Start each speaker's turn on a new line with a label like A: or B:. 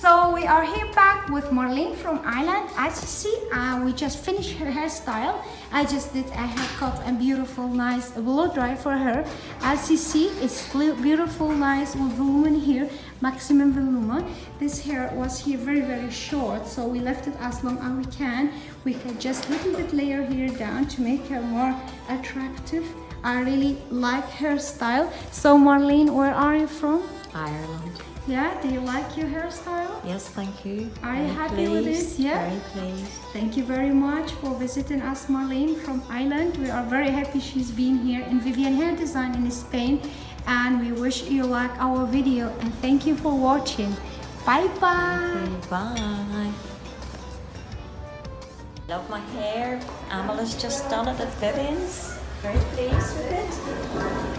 A: So we are here back with Marlene from Ireland. As you see, we just finished her hairstyle. I just did a haircut and beautiful, nice blow dry for her. As you see, it's beautiful, nice with volume here, maximum volume. This hair was here very short, so we left it as long as we can. We can just little bit layer here down to make her more attractive. I really like her style. So Marlene, where are you from?
B: Ireland.
A: Yeah, do you like your hairstyle?
B: Yes, thank you.
A: Are you happy with this? Yeah.
B: Very pleased.
A: Thank you very much for visiting us, Marlene from Ireland. We are very happy she's been here in Vivian Hair Design in Spain, and we wish you like our video and thank you for watching. Bye bye.
B: Okay, bye. Love my hair. Amal has just done it at Vivian's. Very pleased with it.